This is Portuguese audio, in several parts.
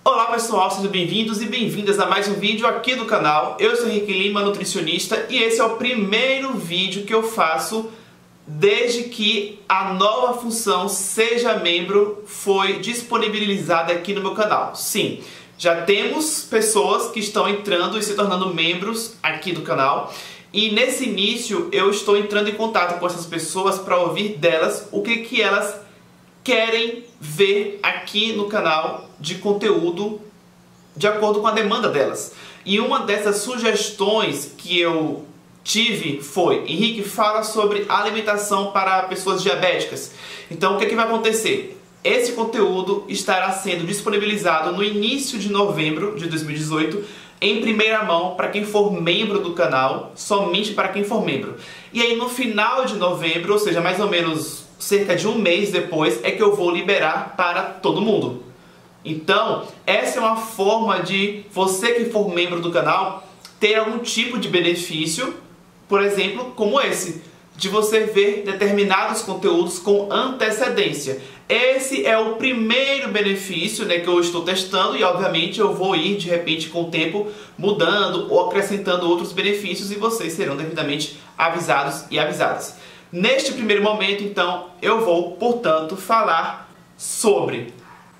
Olá pessoal, sejam bem-vindos e bem-vindas a mais um vídeo aqui do canal. Eu sou Henrique Lima, nutricionista, e esse é o primeiro vídeo que eu faço desde que a nova função Seja Membro foi disponibilizada aqui no meu canal. Sim, já temos pessoas que estão entrando e se tornando membros aqui do canal. E nesse início eu estou entrando em contato com essas pessoas para ouvir delas o que elas querem ver aqui no canal de conteúdo de acordo com a demanda delas. E uma dessas sugestões que eu tive foi: Henrique, fala sobre alimentação para pessoas diabéticas. Então o que vai acontecer? Esse conteúdo estará sendo disponibilizado no início de novembro de 2018 em primeira mão para quem for membro do canal, somente para quem for membro. E aí no final de novembro, ou seja, mais ou menos cerca de um mês depois, é que eu vou liberar para todo mundo. Então, essa é uma forma de você que for membro do canal ter algum tipo de benefício, por exemplo, como esse, de você ver determinados conteúdos com antecedência. Esse é o primeiro benefício, que eu estou testando, e obviamente eu vou ir de repente com o tempo mudando ou acrescentando outros benefícios, e vocês serão devidamente avisados e avisadas. Neste primeiro momento, então, eu vou, portanto, falar sobre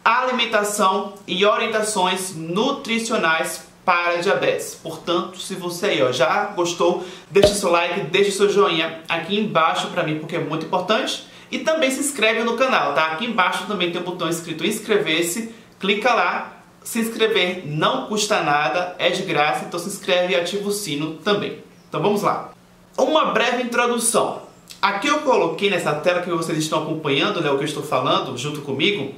alimentação e orientações nutricionais para diabetes. Portanto, se você aí já gostou, deixe seu like, deixe seu joinha aqui embaixo para mim, porque é muito importante. E também se inscreve no canal, tá? Aqui embaixo também tem um botão escrito inscrever-se, clica lá. Se inscrever não custa nada, é de graça, então se inscreve e ativa o sino também. Então vamos lá. Uma breve introdução. Aqui eu coloquei nessa tela que vocês estão acompanhando, o que eu estou falando junto comigo,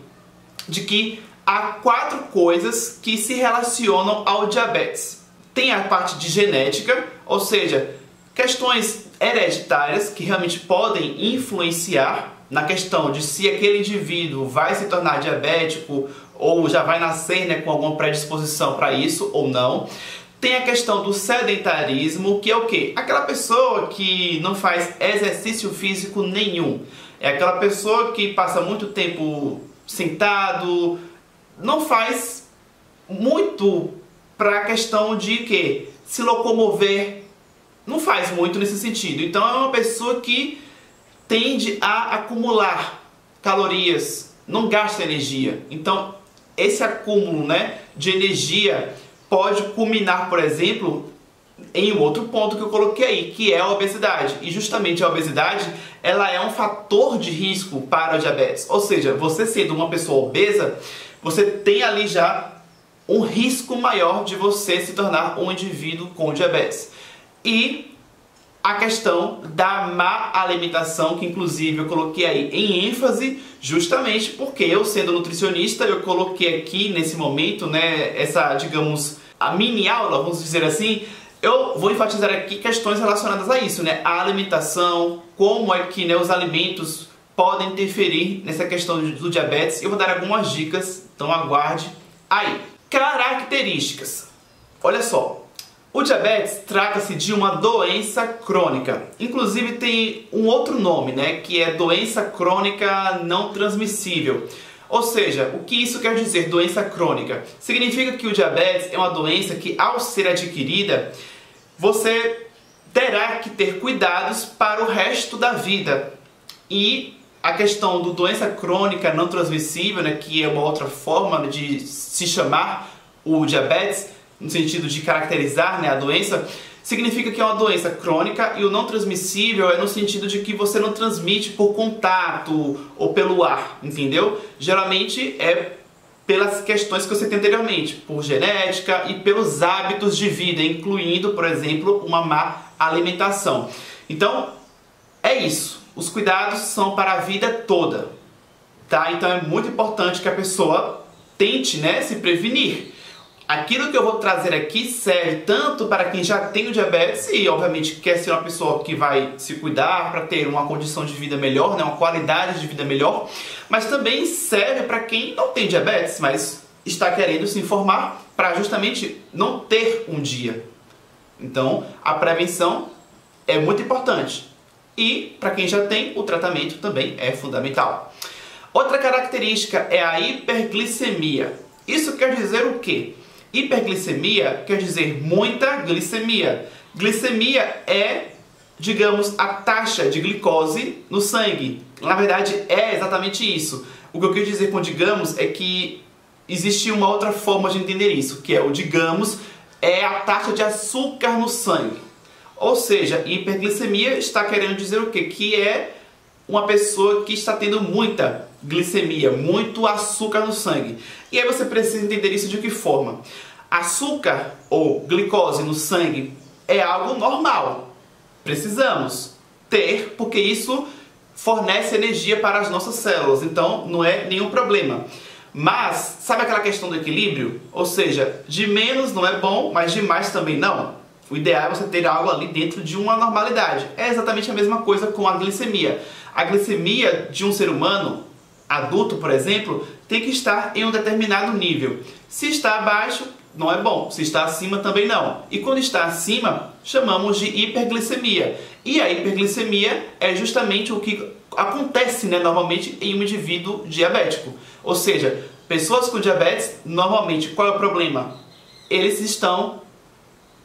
de que há 4 coisas que se relacionam ao diabetes. Tem a parte de genética, ou seja, questões hereditárias que realmente podem influenciar na questão de se aquele indivíduo vai se tornar diabético ou já vai nascer com alguma predisposição para isso ou não. Tem a questão do sedentarismo, que é o quê? Aquela pessoa que não faz exercício físico nenhum. É aquela pessoa que passa muito tempo sentado, não faz muito para a questão de que se locomover, não faz muito nesse sentido. Então é uma pessoa que tende a acumular calorias, não gasta energia. Então esse acúmulo de energia pode culminar, por exemplo, em um outro ponto que eu coloquei aí, que é a obesidade. E justamente a obesidade, ela é um fator de risco para o diabetes. Ou seja, você sendo uma pessoa obesa, você tem ali já um risco maior de você se tornar um indivíduo com diabetes. E a questão da má alimentação, que inclusive eu coloquei aí em ênfase, justamente porque eu, sendo nutricionista, eu coloquei aqui nesse momento, essa, digamos, a mini aula, vamos dizer assim. Eu vou enfatizar aqui questões relacionadas a isso, a alimentação, como é que os alimentos podem interferir nessa questão do diabetes. Eu vou dar algumas dicas, então aguarde aí. Características. Olha só, o diabetes trata-se de uma doença crônica. Inclusive tem um outro nome, que é doença crônica não transmissível. Ou seja, o que isso quer dizer, doença crônica? Significa que o diabetes é uma doença que, ao ser adquirida, você terá que ter cuidados para o resto da vida. E a questão do doença crônica não transmissível, que é uma outra forma de se chamar o diabetes, no sentido de caracterizar a doença, significa que é uma doença crônica, e o não transmissível é no sentido de que você não transmite por contato ou pelo ar, entendeu? Geralmente é pelas questões que você tem anteriormente, por genética e pelos hábitos de vida, incluindo, por exemplo, uma má alimentação. Então, é isso. Os cuidados são para a vida toda, tá? Então é muito importante que a pessoa tente, se prevenir. Aquilo que eu vou trazer aqui serve tanto para quem já tem o diabetes e, obviamente, quer ser uma pessoa que vai se cuidar para ter uma condição de vida melhor, uma qualidade de vida melhor, mas também serve para quem não tem diabetes, mas está querendo se informar para justamente não ter um dia. Então, a prevenção é muito importante. E, para quem já tem, o tratamento também é fundamental. Outra característica é a hiperglicemia. Isso quer dizer o quê? Hiperglicemia quer dizer muita glicemia. Glicemia é, digamos, a taxa de glicose no sangue. Na verdade, é exatamente isso. O que eu quero dizer com digamos é que existe uma outra forma de entender isso, que é o digamos, é a taxa de açúcar no sangue. Ou seja, hiperglicemia está querendo dizer o quê? Que é uma pessoa que está tendo muita glicemia, muito açúcar no sangue. E aí você precisa entender isso de que forma? Açúcar ou glicose no sangue é algo normal. Precisamos ter, porque isso fornece energia para as nossas células. Então não é nenhum problema. Mas, sabe aquela questão do equilíbrio? Ou seja, de menos não é bom, mas de mais também não. O ideal é você ter algo ali dentro de uma normalidade. É exatamente a mesma coisa com a glicemia. A glicemia de um ser humano, adulto por exemplo, tem que estar em um determinado nível. Se está abaixo, não é bom. Se está acima, também não. E quando está acima, chamamos de hiperglicemia. E a hiperglicemia é justamente o que acontece, normalmente em um indivíduo diabético. Ou seja, pessoas com diabetes, normalmente, qual é o problema? Eles estão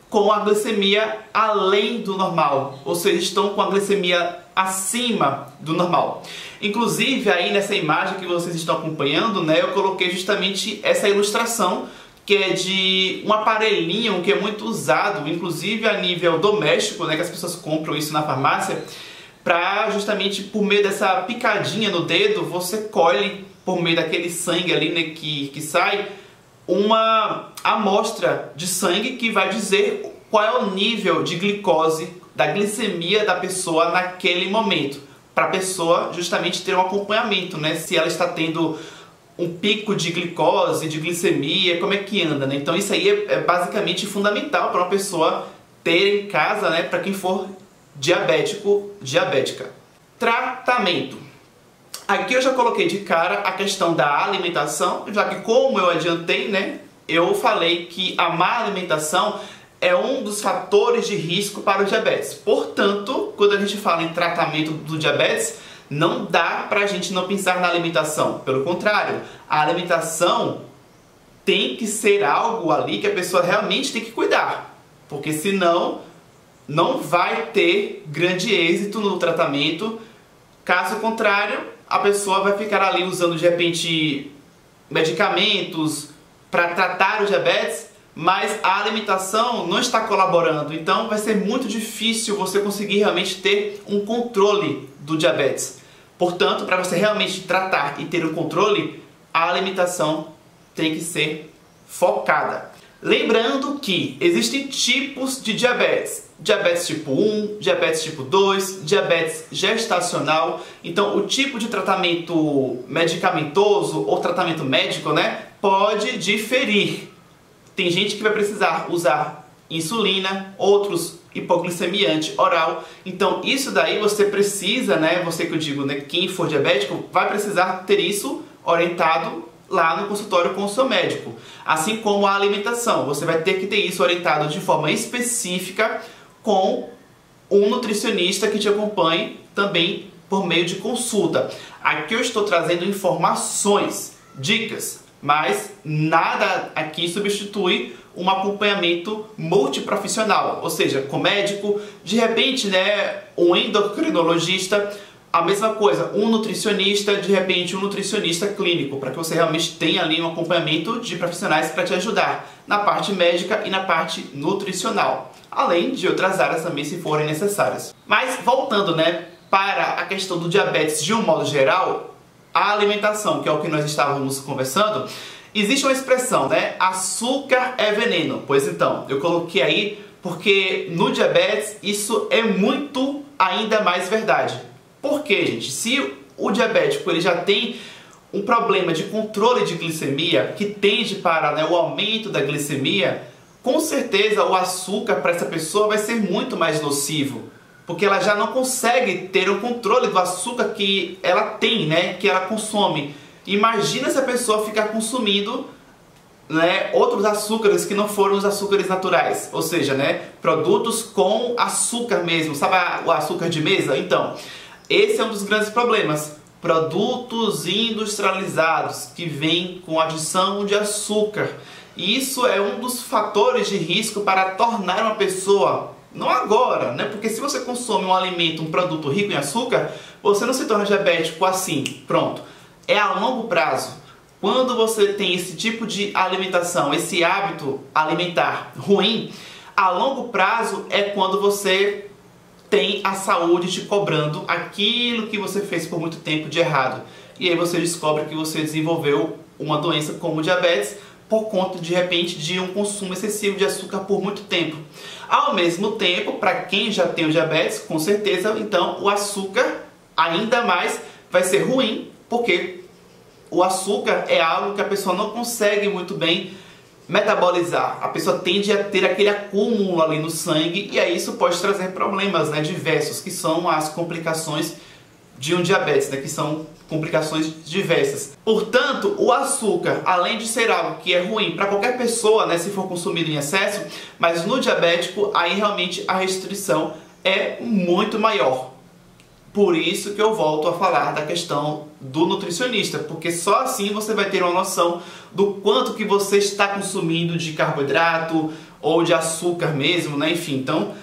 com a glicemia além do normal, ou seja, estão com a glicemia acima do normal. Inclusive, aí nessa imagem que vocês estão acompanhando, eu coloquei justamente essa ilustração, que é de um aparelhinho que é muito usado, inclusive a nível doméstico, que as pessoas compram isso na farmácia, para justamente por meio dessa picadinha no dedo, você colhe por meio daquele sangue ali que sai, uma amostra de sangue que vai dizer qual é o nível de glicose, da glicemia da pessoa naquele momento, para a pessoa justamente ter um acompanhamento, se ela está tendo um pico de glicose, de glicemia, como é que anda, Então isso aí é basicamente fundamental para uma pessoa ter em casa, para quem for diabético, diabética. Tratamento. Aqui eu já coloquei de cara a questão da alimentação, já que como eu adiantei, eu falei que a má alimentação é um dos fatores de risco para o diabetes. Portanto, quando a gente fala em tratamento do diabetes, não dá para a gente não pensar na alimentação. Pelo contrário, a alimentação tem que ser algo ali que a pessoa realmente tem que cuidar. Porque senão não vai ter grande êxito no tratamento. Caso contrário, a pessoa vai ficar ali usando de repente medicamentos para tratar o diabetes, mas a alimentação não está colaborando. Então vai ser muito difícil você conseguir realmente ter um controle do diabetes. Portanto, para você realmente tratar e ter um controle, a alimentação tem que ser focada. Lembrando que existem tipos de diabetes. Diabetes tipo 1, diabetes tipo 2, diabetes gestacional. Então, o tipo de tratamento medicamentoso ou tratamento médico, pode diferir. Tem gente que vai precisar usar insulina, outros hipoglicemiante oral. Então, isso daí você precisa, você que eu digo, quem for diabético, vai precisar ter isso orientado lá no consultório com o seu médico. Assim como a alimentação, você vai ter que ter isso orientado de forma específica com um nutricionista que te acompanhe também por meio de consulta. Aqui eu estou trazendo informações, dicas, mas nada aqui substitui um acompanhamento multiprofissional, ou seja, com médico, de repente, um endocrinologista, a mesma coisa, um nutricionista, de repente um nutricionista clínico, para que você realmente tenha ali um acompanhamento de profissionais para te ajudar na parte médica e na parte nutricional, além de outras áreas também se forem necessárias. Mas voltando, para a questão do diabetes de um modo geral, a alimentação, que é o que nós estávamos conversando, existe uma expressão, açúcar é veneno. Pois então, eu coloquei aí porque no diabetes isso é muito ainda mais verdade. Por quê, gente? Se o diabético ele já tem um problema de controle de glicemia, que tende para o aumento da glicemia, com certeza o açúcar para essa pessoa vai ser muito mais nocivo. Porque ela já não consegue ter o controle do açúcar que ela tem, que ela consome. Imagina se a pessoa ficar consumindo outros açúcares que não foram os açúcares naturais. Ou seja, produtos com açúcar mesmo. Sabe o açúcar de mesa? Então, esse é um dos grandes problemas. produtos industrializados que vêm com adição de açúcar. E isso é um dos fatores de risco para tornar uma pessoa, não agora, né? Porque se você consome um alimento, um produto rico em açúcar, você não se torna diabético assim, pronto. É a longo prazo. Quando você tem esse tipo de alimentação, esse hábito alimentar ruim, a longo prazo é quando você tem a saúde te cobrando aquilo que você fez por muito tempo de errado. E aí você descobre que você desenvolveu uma doença como diabetes por conta, de repente, de um consumo excessivo de açúcar por muito tempo. Ao mesmo tempo, para quem já tem o diabetes, com certeza, então, o açúcar ainda mais vai ser ruim, porque o açúcar é algo que a pessoa não consegue muito bem metabolizar. A pessoa tende a ter aquele acúmulo ali no sangue e aí isso pode trazer problemas, né, diversos, que são as complicações de um diabetes, né, que são complicações diversas. Portanto, o açúcar, além de ser algo que é ruim para qualquer pessoa, né, se for consumido em excesso, mas no diabético, aí realmente a restrição é muito maior. Por isso que eu volto a falar da questão do nutricionista, porque só assim você vai ter uma noção do quanto que você está consumindo de carboidrato ou de açúcar mesmo, né? Enfim, então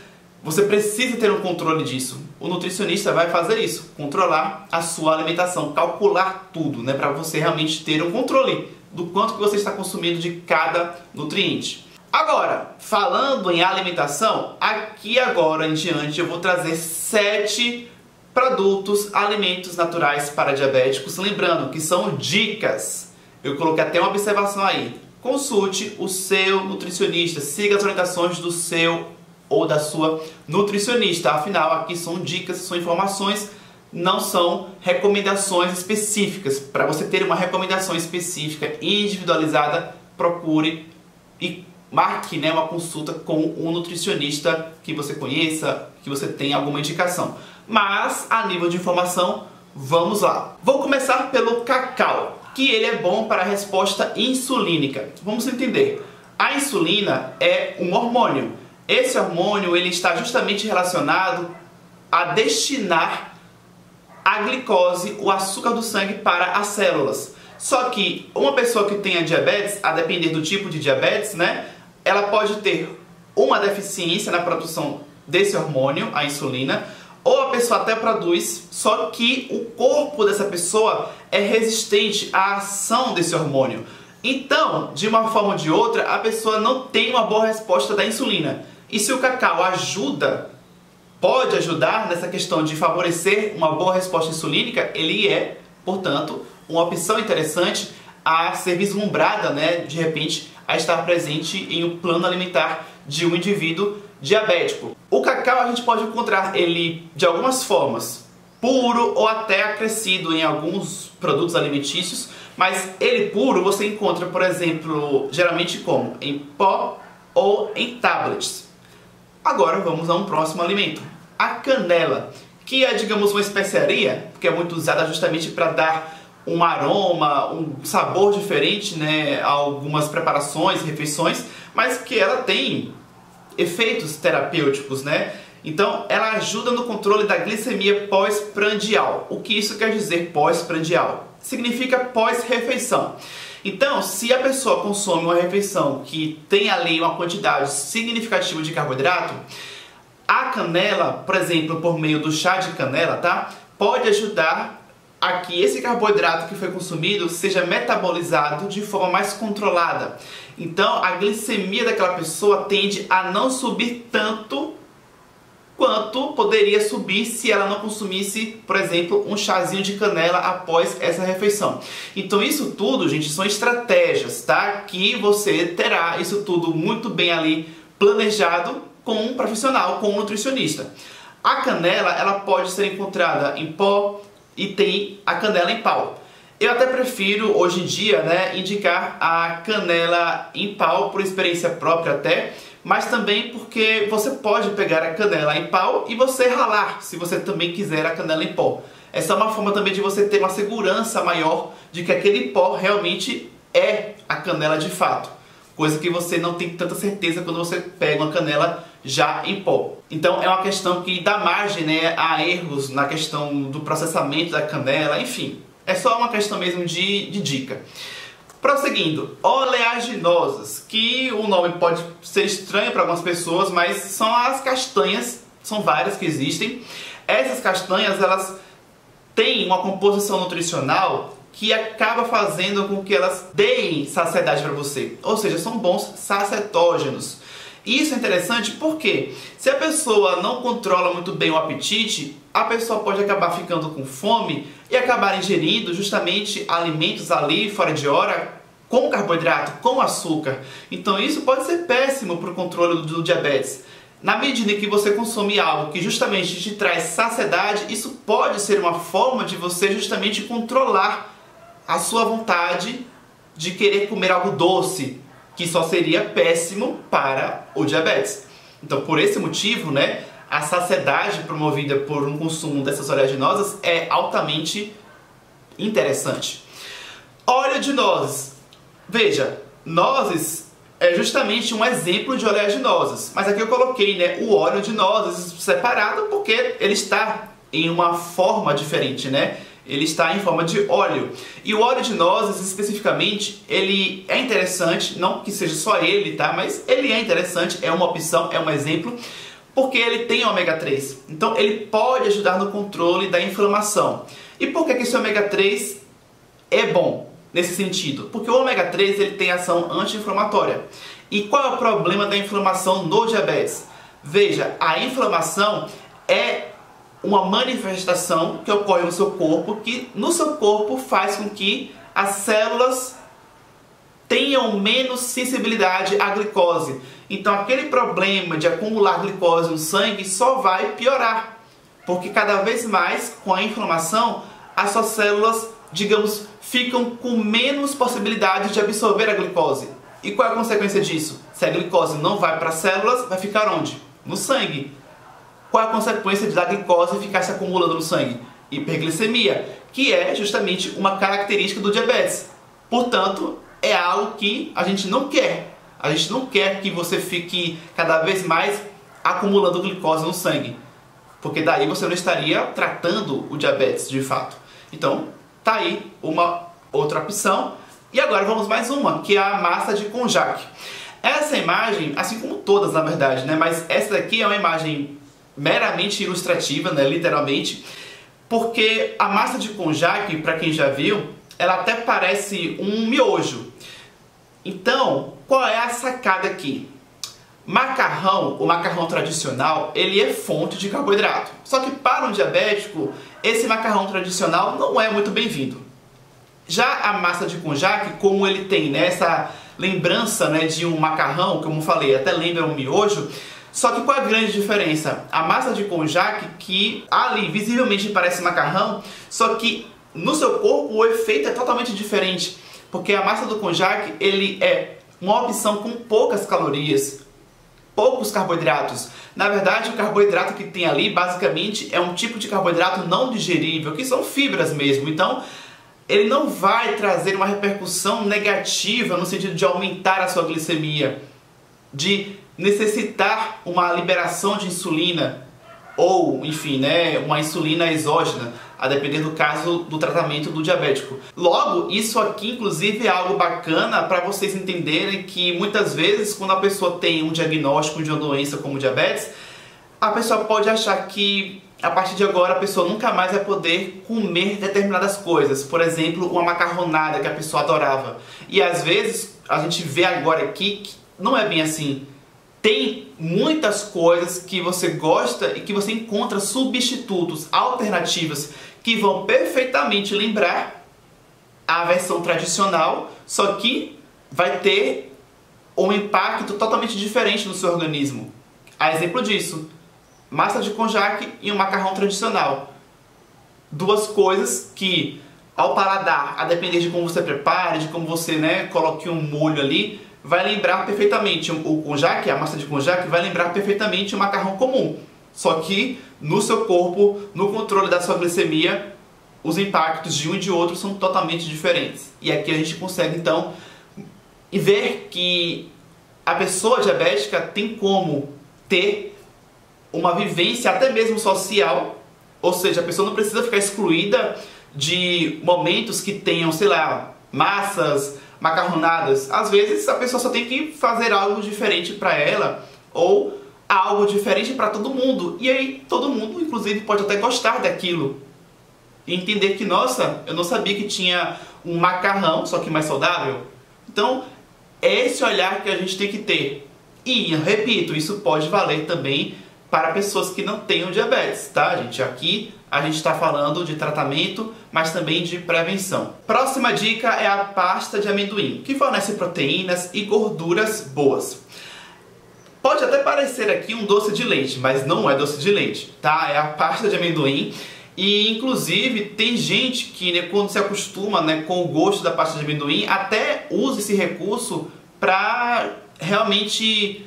você precisa ter um controle disso. O nutricionista vai fazer isso, controlar a sua alimentação, calcular tudo, né? Para você realmente ter um controle do quanto que você está consumindo de cada nutriente. Agora, falando em alimentação, aqui agora em diante eu vou trazer 7 produtos, alimentos naturais para diabéticos, lembrando que são dicas. Eu coloquei até uma observação aí. Consulte o seu nutricionista, siga as orientações do seu ou da sua nutricionista. Afinal, aqui são dicas, são informações, não são recomendações específicas. Para você ter uma recomendação específica, individualizada, procure e marque, né, uma consulta com um nutricionista que você conheça, que você tenha alguma indicação. Mas, a nível de informação, vamos lá. Vou começar pelo cacau, que ele é bom para a resposta insulínica. Vamos entender. A insulina é um hormônio. Esse hormônio ele está justamente relacionado a destinar a glicose, o açúcar do sangue, para as células. Só que uma pessoa que tenha diabetes, a depender do tipo de diabetes, né, ela pode ter uma deficiência na produção desse hormônio, a insulina, ou a pessoa até produz, só que o corpo dessa pessoa é resistente à ação desse hormônio. Então, de uma forma ou de outra, a pessoa não tem uma boa resposta da insulina. E se o cacau ajuda, pode ajudar nessa questão de favorecer uma boa resposta insulínica, ele é, portanto, uma opção interessante a ser vislumbrada, né, de repente, a estar presente em um plano alimentar de um indivíduo diabético. O cacau a gente pode encontrar ele de algumas formas, puro ou até acrescido em alguns produtos alimentícios, mas ele puro você encontra, por exemplo, geralmente como? Em pó ou em tablets. Agora vamos a um próximo alimento, a canela, que é, digamos, uma especiaria, que é muito usada justamente para dar um aroma, um sabor diferente, né, a algumas preparações, refeições, mas que ela tem efeitos terapêuticos, né? Então, ela ajuda no controle da glicemia pós-prandial. O que isso quer dizer pós-prandial? Significa pós-refeição. Então, se a pessoa consome uma refeição que tem ali uma quantidade significativa de carboidrato, a canela, por exemplo, por meio do chá de canela, tá? Pode ajudar a que esse carboidrato que foi consumido seja metabolizado de forma mais controlada. Então, a glicemia daquela pessoa tende a não subir tanto quanto poderia subir se ela não consumisse, por exemplo, um chazinho de canela após essa refeição. Então, isso tudo, gente, são estratégias, tá? Que você terá isso tudo muito bem ali planejado com um profissional, com um nutricionista. A canela, ela pode ser encontrada em pó, e tem a canela em pau. Eu até prefiro, hoje em dia, né, indicar a canela em pau, por experiência própria até, mas também porque você pode pegar a canela em pau e você ralar, se você também quiser a canela em pó. Essa é uma forma também de você ter uma segurança maior de que aquele pó realmente é a canela de fato. coisa que você não tem tanta certeza quando você pega uma canela já em pó. Então é uma questão que dá margem, né, a erros na questão do processamento da canela, enfim. É só uma questão mesmo de dica. Prosseguindo, oleaginosas, que o nome pode ser estranho para algumas pessoas, mas são as castanhas, são várias que existem. Essas castanhas, elas têm uma composição nutricional que acaba fazendo com que elas deem saciedade para você. Ou seja, são bons sacetógenos. Isso é interessante porque se a pessoa não controla muito bem o apetite, a pessoa pode acabar ficando com fome e acabar ingerindo justamente alimentos ali fora de hora com carboidrato, com açúcar. Então isso pode ser péssimo para o controle do diabetes. Na medida que você consome algo que justamente te traz saciedade, isso pode ser uma forma de você justamente controlar a sua vontade de querer comer algo doce, que só seria péssimo para o diabetes. Então, por esse motivo, né, a saciedade promovida por um consumo dessas oleaginosas é altamente interessante. Óleo de nozes. Veja, nozes é justamente um exemplo de oleaginosas, mas aqui eu coloquei, né, o óleo de nozes separado porque ele está em uma forma diferente, né? Ele está em forma de óleo. E o óleo de nozes, especificamente, ele é interessante, não que seja só ele, tá? Mas ele é interessante, é uma opção, é um exemplo, porque ele tem ômega 3. Então ele pode ajudar no controle da inflamação. E por que esse ômega 3 é bom nesse sentido? Porque o ômega 3 ele tem ação anti-inflamatória. E qual é o problema da inflamação no diabetes? Veja, a inflamação é uma manifestação que ocorre no seu corpo, que no seu corpo faz com que as células tenham menos sensibilidade à glicose. Então aquele problema de acumular glicose no sangue só vai piorar, porque cada vez mais com a inflamação as suas células, digamos, ficam com menos possibilidade de absorver a glicose. E qual é a consequência disso? Se a glicose não vai para as células, vai ficar onde? No sangue. Qual é a consequência da glicose ficar se acumulando no sangue? Hiperglicemia, que é justamente uma característica do diabetes. Portanto, é algo que a gente não quer. A gente não quer que você fique cada vez mais acumulando glicose no sangue, porque daí você não estaria tratando o diabetes de fato. Então, tá aí uma outra opção. E agora vamos mais uma, que é a massa de konjac. Essa imagem, assim como todas na verdade, né? Mas essa daqui é uma imagem meramente ilustrativa, né, literalmente, porque a massa de konjac, para quem já viu, ela até parece um miojo. Então, qual é a sacada aqui? Macarrão, o macarrão tradicional, ele é fonte de carboidrato. Só que para um diabético, esse macarrão tradicional não é muito bem-vindo. Já a massa de konjac, como ele tem, né, essa lembrança, né, de um macarrão, como eu falei, até lembra um miojo. Só que qual é a grande diferença? A massa de konjac, que ali visivelmente parece macarrão, só que no seu corpo o efeito é totalmente diferente, porque a massa do konjac, ele é uma opção com poucas calorias, poucos carboidratos. Na verdade, o carboidrato que tem ali, basicamente, é um tipo de carboidrato não digerível, que são fibras mesmo. Então, ele não vai trazer uma repercussão negativa no sentido de aumentar a sua glicemia, de necessitar uma liberação de insulina ou, enfim, né, uma insulina exógena, a depender do caso do tratamento do diabético. Logo, isso aqui inclusive é algo bacana para vocês entenderem que muitas vezes quando a pessoa tem um diagnóstico de uma doença como diabetes, a pessoa pode achar que a partir de agora a pessoa nunca mais vai poder comer determinadas coisas. Por exemplo, uma macarronada que a pessoa adorava. E às vezes a gente vê agora aqui que não é bem assim. Tem muitas coisas que você gosta e que você encontra substitutos, alternativas, que vão perfeitamente lembrar a versão tradicional, só que vai ter um impacto totalmente diferente no seu organismo. A exemplo disso, massa de konjac e um macarrão tradicional. Duas coisas que, ao paladar, a depender de como você prepare, de como você, né, coloque um molho ali, vai lembrar perfeitamente o konjac, a massa de konjac vai lembrar perfeitamente o macarrão comum. Só que no seu corpo, no controle da sua glicemia, os impactos de um e de outro são totalmente diferentes. E aqui a gente consegue então e ver que a pessoa diabética tem como ter uma vivência até mesmo social, ou seja, a pessoa não precisa ficar excluída de momentos que tenham, sei lá, massas, macarronadas. Às vezes a pessoa só tem que fazer algo diferente para ela, ou algo diferente para todo mundo. E aí todo mundo, inclusive, pode até gostar daquilo. E entender que, nossa, eu não sabia que tinha um macarrão, só que mais saudável. Então, é esse olhar que a gente tem que ter. E, repito, isso pode valer também para pessoas que não tenham diabetes, tá, gente? Aqui a gente está falando de tratamento, mas também de prevenção. Próxima dica é a pasta de amendoim, que fornece proteínas e gorduras boas. Pode até parecer aqui um doce de leite, mas não é doce de leite, tá? É a pasta de amendoim. E, inclusive, tem gente que, né, quando se acostuma, né, com o gosto da pasta de amendoim, até usa esse recurso para realmente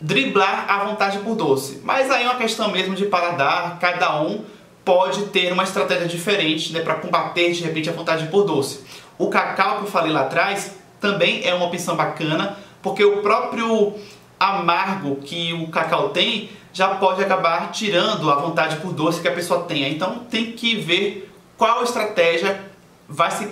driblar a vontade por doce. Mas aí é uma questão mesmo de paladar, cada um pode ter uma estratégia diferente, né, para combater de repente a vontade por doce. O cacau que eu falei lá atrás também é uma opção bacana, porque o próprio amargo que o cacau tem já pode acabar tirando a vontade por doce que a pessoa tenha. Então tem que ver qual estratégia vai se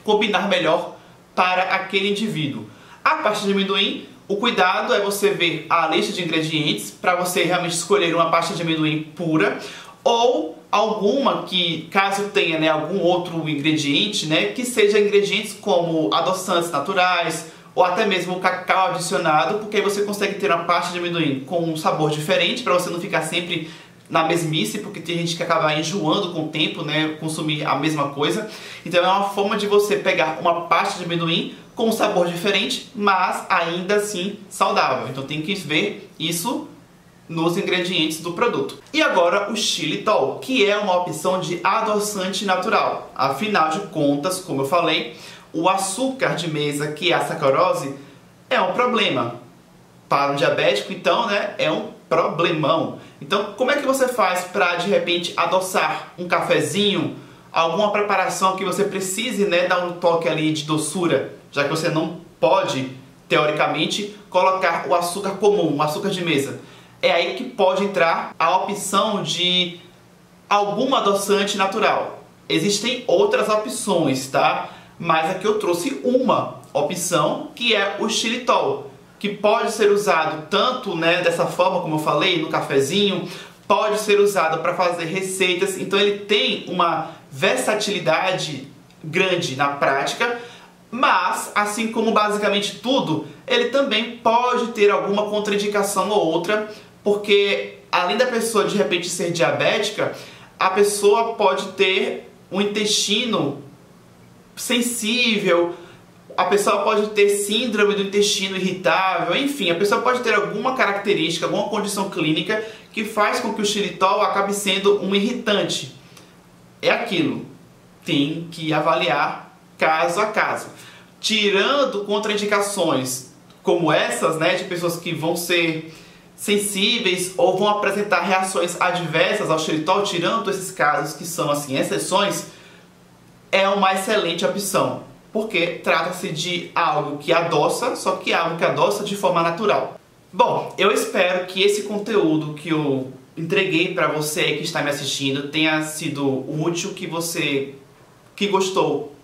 combinar melhor para aquele indivíduo. A pasta de amendoim, o cuidado é você ver a lista de ingredientes para você realmente escolher uma pasta de amendoim pura ou alguma que, caso tenha, né, algum outro ingrediente, né, que seja ingredientes como adoçantes naturais ou até mesmo o cacau adicionado, porque aí você consegue ter uma pasta de amendoim com um sabor diferente para você não ficar sempre na mesmice, porque tem gente que acaba enjoando com o tempo, né, consumir a mesma coisa. Então é uma forma de você pegar uma pasta de amendoim com um sabor diferente, mas ainda assim saudável. Então tem que ver isso nos ingredientes do produto. E agora o xilitol, que é uma opção de adoçante natural. Afinal de contas, como eu falei, o açúcar de mesa, que é a sacarose, é um problema. Para um diabético, então, né, é um problemão. Então, como é que você faz para, de repente, adoçar um cafezinho, alguma preparação que você precise, né, dar um toque ali de doçura, já que você não pode, teoricamente, colocar o açúcar comum, o açúcar de mesa? É aí que pode entrar a opção de algum adoçante natural. Existem outras opções, tá? Mas aqui eu trouxe uma opção, que é o xilitol, que pode ser usado tanto, né, dessa forma como eu falei, no cafezinho, pode ser usado para fazer receitas. Então ele tem uma versatilidade grande na prática, mas, assim como basicamente tudo, ele também pode ter alguma contraindicação ou outra, porque além da pessoa de repente ser diabética, a pessoa pode ter um intestino sensível, a pessoa pode ter síndrome do intestino irritável, enfim, a pessoa pode ter alguma característica, alguma condição clínica que faz com que o xilitol acabe sendo um irritante. É aquilo, tem que avaliar caso a caso. Tirando contraindicações como essas, né, de pessoas que vão ser sensíveis ou vão apresentar reações adversas ao xilitol, tirando esses casos que são assim exceções, é uma excelente opção, porque trata-se de algo que adoça, só que é algo que adoça de forma natural. Bom, eu espero que esse conteúdo que eu entreguei para você que está me assistindo tenha sido útil, que você que gostou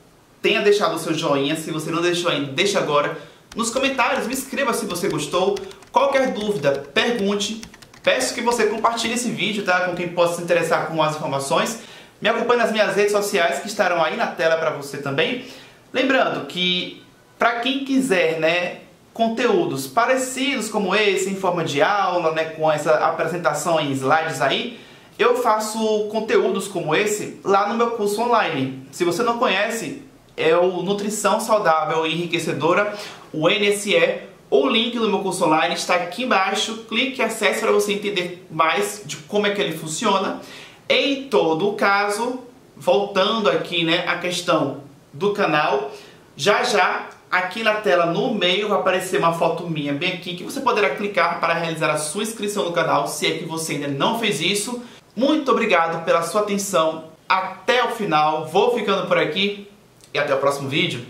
tenha deixado o seu joinha. Se você não deixou ainda, deixa agora. Nos comentários, me escreva se você gostou. Qualquer dúvida, pergunte. Peço que você compartilhe esse vídeo, tá, com quem possa se interessar com as informações. Me acompanhe nas minhas redes sociais, que estarão aí na tela para você também. Lembrando que, para quem quiser, né, conteúdos parecidos como esse, em forma de aula, né, com essa apresentação em slides aí, eu faço conteúdos como esse lá no meu curso online. Se você não conhece, é o Nutrição Saudável e Enriquecedora, o NSE. O link do meu curso online está aqui embaixo. Clique e acesse para você entender mais de como é que ele funciona. Em todo o caso, voltando aqui, né, a questão do canal, já aqui na tela no meio vai aparecer uma foto minha bem aqui, que você poderá clicar para realizar a sua inscrição no canal, se é que você ainda não fez isso. Muito obrigado pela sua atenção até o final. Vou ficando por aqui e até o próximo vídeo.